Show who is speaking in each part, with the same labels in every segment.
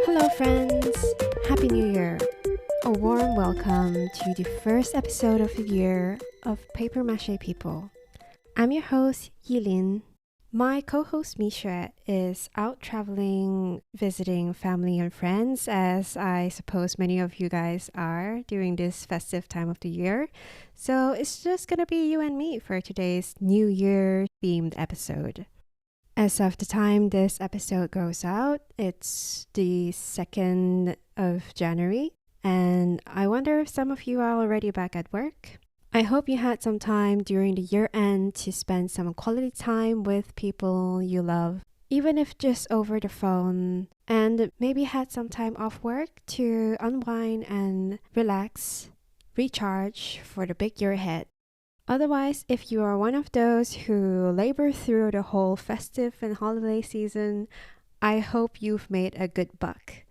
Speaker 1: Hello, friends! Happy New Year! A warm welcome to the first episode of the year of Paper Mache People. I'm your host, Yee Lin. My co-host Misha is out traveling, visiting family and friends, as I suppose many of you guys are during this festive time of the year. So it's just gonna be you and me for today's New Year themed episode. As of the time this episode goes out, it's the 2nd of January, and I wonder if some of you are already back at work. I hope you had some time during the year end to spend some quality time with people you love, even if just over the phone, and maybe had some time off work to unwind and relax, recharge for the big year ahead. Otherwise, if you are one of those who labor through the whole festive and holiday season, I hope you've made a good buck.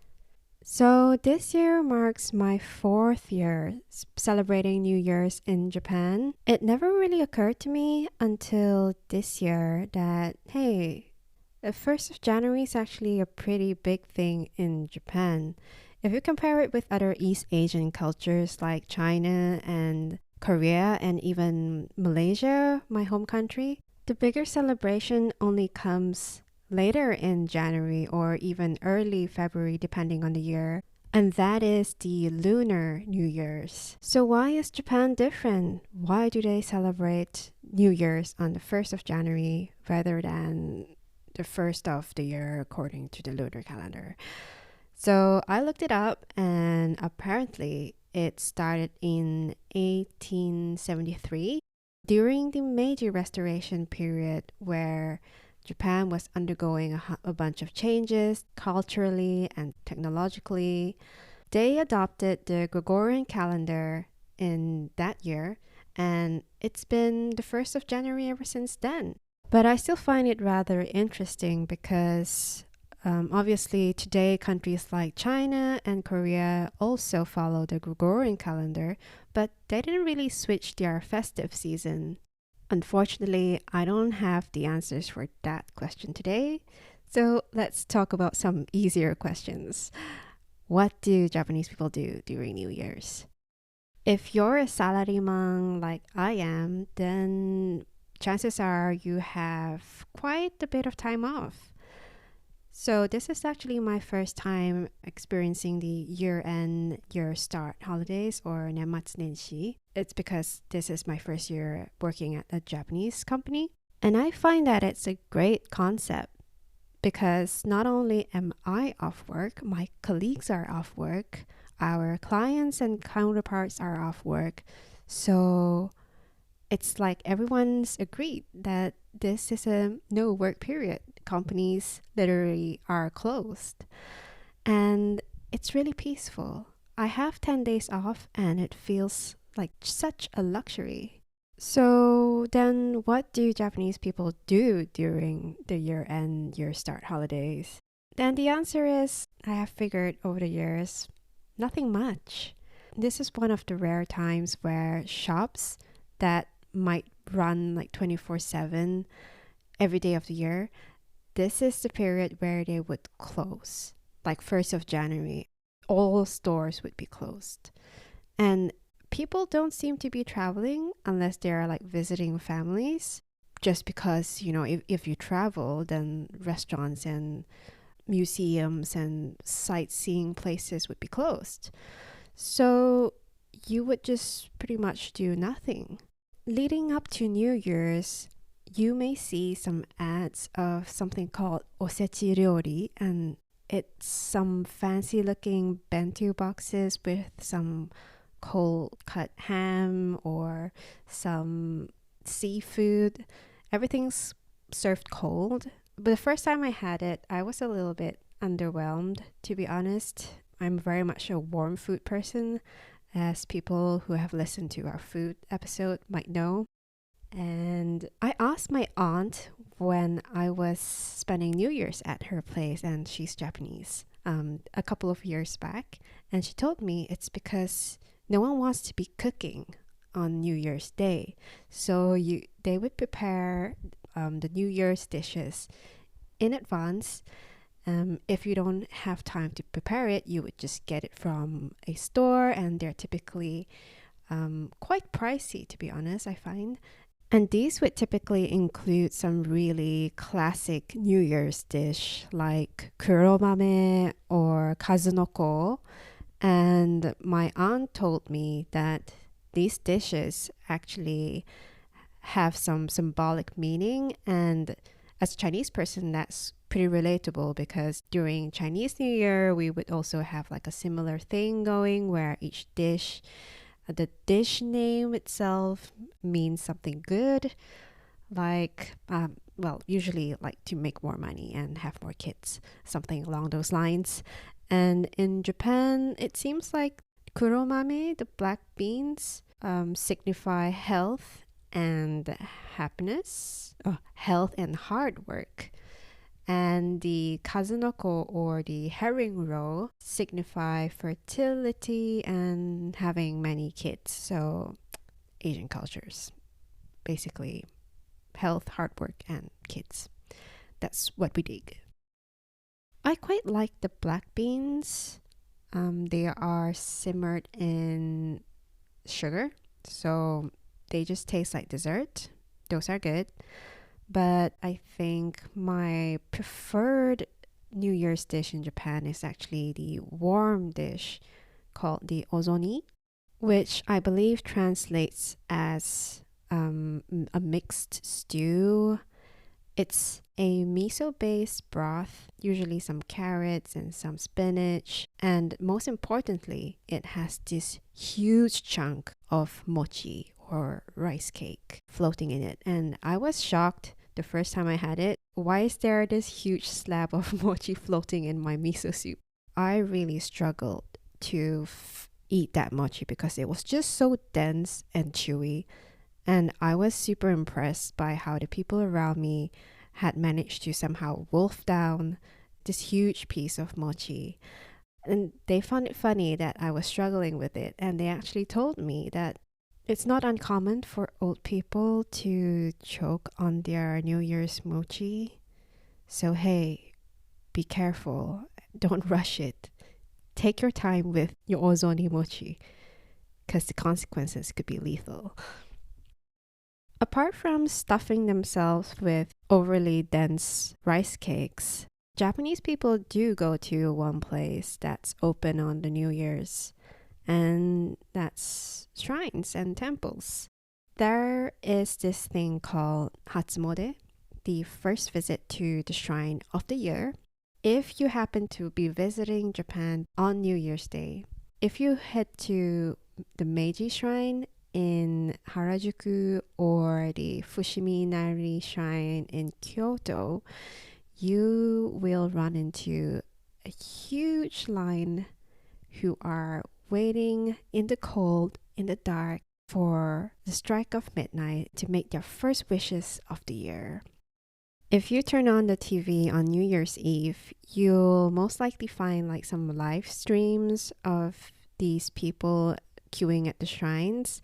Speaker 1: So this year marks my 4th year celebrating New Year's in Japan. It never really occurred to me until this year that, hey, the 1st of January is actually a pretty big thing in Japan. If you compare it with other East Asian cultures like China and Korea and even Malaysia, my home country, the bigger celebration only comes later in January or even early February depending on the year, and that is the Lunar New Year's. So why is Japan different? Why do they celebrate New Year's on the 1st of January rather than the 1st of the year according to the lunar calendar? So I looked it up, and apparently it started in 1873 during the Meiji Restoration period, where Japan was undergoing a bunch of changes culturally and technologically. They adopted the Gregorian calendar in that year, and it's been the 1st of January ever since then. But I still find it rather interesting because obviously today countries like China and Korea also follow the Gregorian calendar, but they didn't really switch their festive season. Unfortunately, I don't have the answers for that question today, so let's talk about some easier questions. What do Japanese people do during New Year's? If you're a salaryman like I am, then chances are you have quite a bit of time off. So this is actually my first time experiencing the year-end, year-start holidays or Nenmatsu Nenshi. It's because this is my first year working at a Japanese company. And I find that it's a great concept because not only am I off work, my colleagues are off work, our clients and counterparts are off work. So it's like everyone's agreed that this is a no work period. Companies literally are closed. And it's really peaceful. I have 10 days off and it feels like such a luxury. So then what do Japanese people do during the year-end, year-start holidays? Then the answer is, I have figured over the years, nothing much. This is one of the rare times where shops that might run like 24/7 every day of the year, this is the period where they would close. Like 1st of January, all stores would be closed. And people don't seem to be traveling unless they're like visiting families. Just because, if you travel, then restaurants and museums and sightseeing places would be closed. So you would just pretty much do nothing. Leading up to New Year's, you may see some ads of something called osechi ryori, and it's some fancy looking bento boxes with some cold cut ham or some seafood. Everything's served cold. But the first time I had it, I was a little bit underwhelmed, to be honest. I'm very much a warm food person, as people who have listened to our food episode might know. And I asked my aunt when I was spending New Year's at her place, and she's Japanese, a couple of years back. And she told me it's because no one wants to be cooking on New Year's Day. So they would prepare the New Year's dishes in advance. If you don't have time to prepare it, you would just get it from a store, and they're typically quite pricey, to be honest, I find. And these would typically include some really classic New Year's dish like kuromame or kazunoko. And my aunt told me that these dishes actually have some symbolic meaning. And as a Chinese person, that's pretty relatable because during Chinese New Year, we would also have like a similar thing going where each dish, the dish name itself means something good, like, usually like to make more money and have more kids, something along those lines. And in Japan, it seems like kuromame, the black beans, signify health and happiness, health and hard work. And the kazunoko or the herring roe signify fertility and having many kids. So Asian cultures, basically health, hard work, and kids. That's what we dig. I quite like the black beans. They are simmered in sugar, so they just taste like dessert. Those are good. But I think my preferred New Year's dish in Japan is actually the warm dish called the ozoni, which I believe translates as a mixed stew. It's a miso-based broth, usually some carrots and some spinach, and most importantly, it has this huge chunk of mochi or rice cake floating in it. And I was shocked the first time I had it. Why is there this huge slab of mochi floating in my miso soup? I really struggled to eat that mochi because it was just so dense and chewy. And I was super impressed by how the people around me had managed to somehow wolf down this huge piece of mochi. And they found it funny that I was struggling with it. And they actually told me that it's not uncommon for old people to choke on their New Year's mochi. So, hey, be careful. Don't rush it. Take your time with your ozoni mochi because the consequences could be lethal. Apart from stuffing themselves with overly dense rice cakes, Japanese people do go to one place that's open on the New Year's, and that's shrines and temples. There is this thing called Hatsumode, the first visit to the shrine of the year. If you happen to be visiting Japan on New Year's Day, if you head to the Meiji Shrine in Harajuku or the Fushimi Inari Shrine in Kyoto, you will run into a huge line who are waiting in the cold, in the dark, for the strike of midnight to make their first wishes of the year. If you turn on the TV on New Year's Eve, you'll most likely find like some live streams of these people queuing at the shrines,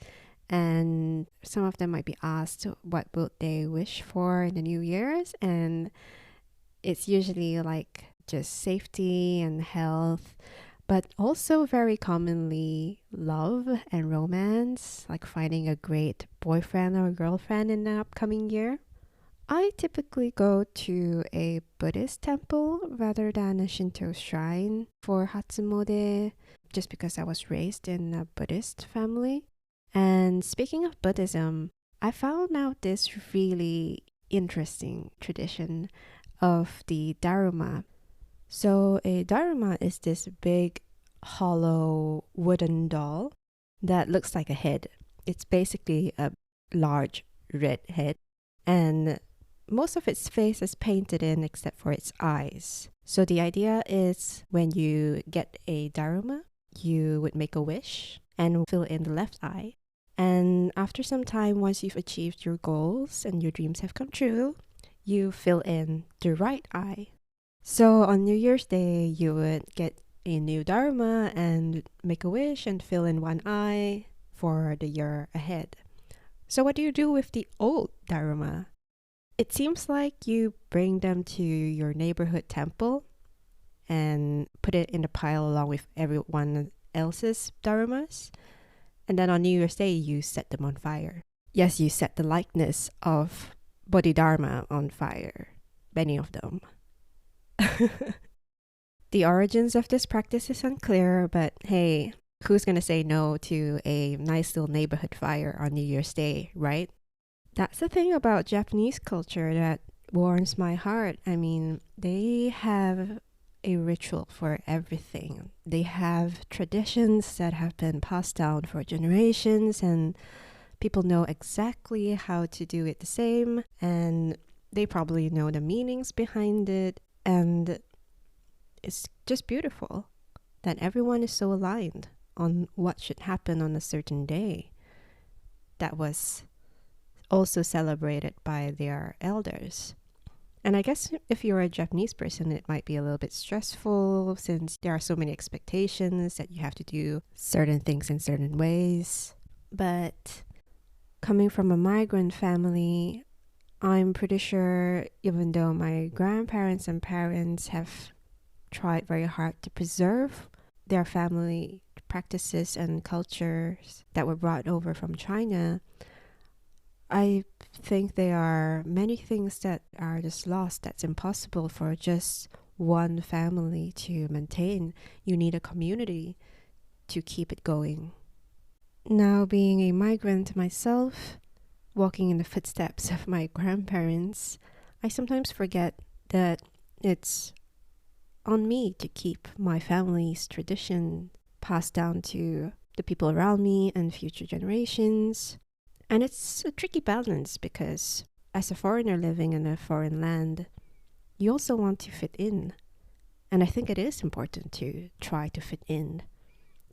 Speaker 1: and some of them might be asked what will they wish for in the New Year's, and it's usually like just safety and health, but also very commonly love and romance, like finding a great boyfriend or girlfriend in the upcoming year. I typically go to a Buddhist temple rather than a Shinto shrine for Hatsumode, just because I was raised in a Buddhist family. And speaking of Buddhism, I found out this really interesting tradition of the Daruma. So a Daruma is this big hollow wooden doll that looks like a head. It's basically a large red head, and most of its face is painted in except for its eyes. So the idea is when you get a Daruma, you would make a wish and fill in the left eye. And after some time, once you've achieved your goals and your dreams have come true, you fill in the right eye. So on New Year's Day, you would get a new Dharma and make a wish and fill in one eye for the year ahead. So what do you do with the old daruma? It seems like you bring them to your neighborhood temple and put it in a pile along with everyone else's darumas. And then on New Year's Day, you set them on fire. Yes, you set the likeness of Bodhidharma on fire. Many of them. The origins of this practice is unclear, but hey, who's gonna say no to a nice little neighborhood fire on New Year's Day, right? That's the thing about Japanese culture that warms my heart. I mean, they have a ritual for everything. They have traditions that have been passed down for generations, and people know exactly how to do it the same, and they probably know the meanings behind it, and it's just beautiful that everyone is so aligned on what should happen on a certain day. That was also celebrated by their elders. And I guess if you're a Japanese person, it might be a little bit stressful since there are so many expectations that you have to do certain things in certain ways. But coming from a migrant family, I'm pretty sure even though my grandparents and parents have tried very hard to preserve their family practices and cultures that were brought over from China, I think there are many things that are just lost, that's impossible for just one family to maintain. You need a community to keep it going. Now, being a migrant myself, walking in the footsteps of my grandparents, I sometimes forget that it's on me to keep my family's tradition passed down to the people around me and future generations. And it's a tricky balance because as a foreigner living in a foreign land, you also want to fit in. And I think it is important to try to fit in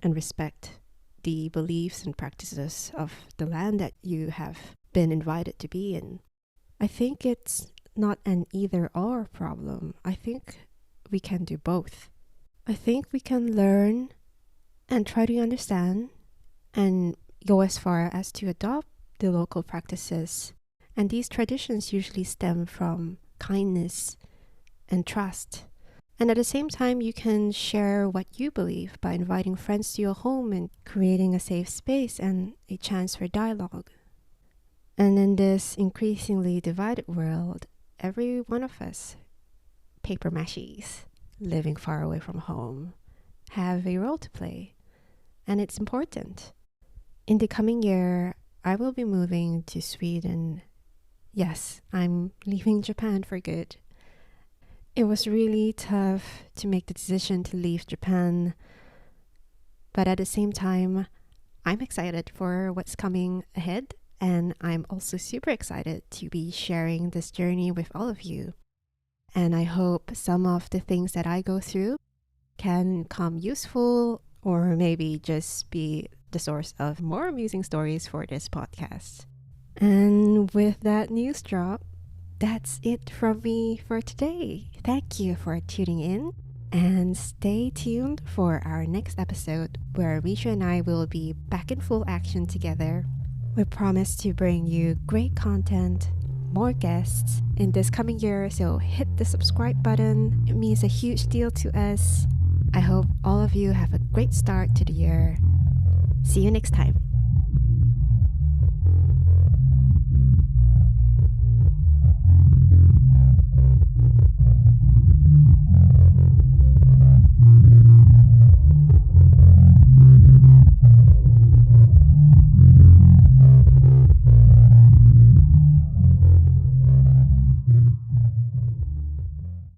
Speaker 1: and respect the beliefs and practices of the land that you have been invited to be in. I think it's not an either-or problem. I think we can do both. I think we can learn and try to understand and go as far as to adopt the local practices. And these traditions usually stem from kindness and trust. And at the same time, you can share what you believe by inviting friends to your home and creating a safe space and a chance for dialogue. And in this increasingly divided world, every one of us, paper machees, living far away from home, have a role to play. And it's important. In the coming year, I will be moving to Sweden. Yes, I'm leaving Japan for good. It was really tough to make the decision to leave Japan. But at the same time, I'm excited for what's coming ahead. And I'm also super excited to be sharing this journey with all of you. And I hope some of the things that I go through can come useful or maybe just be the source of more amusing stories for this podcast. And with that news drop, that's it from me for today. Thank you for tuning in and stay tuned for our next episode where Misha and I will be back in full action together. We promise to bring you great content, more guests in this coming year, so hit the subscribe button. It means a huge deal to us. I hope all of you have a great start to the year. See you next time.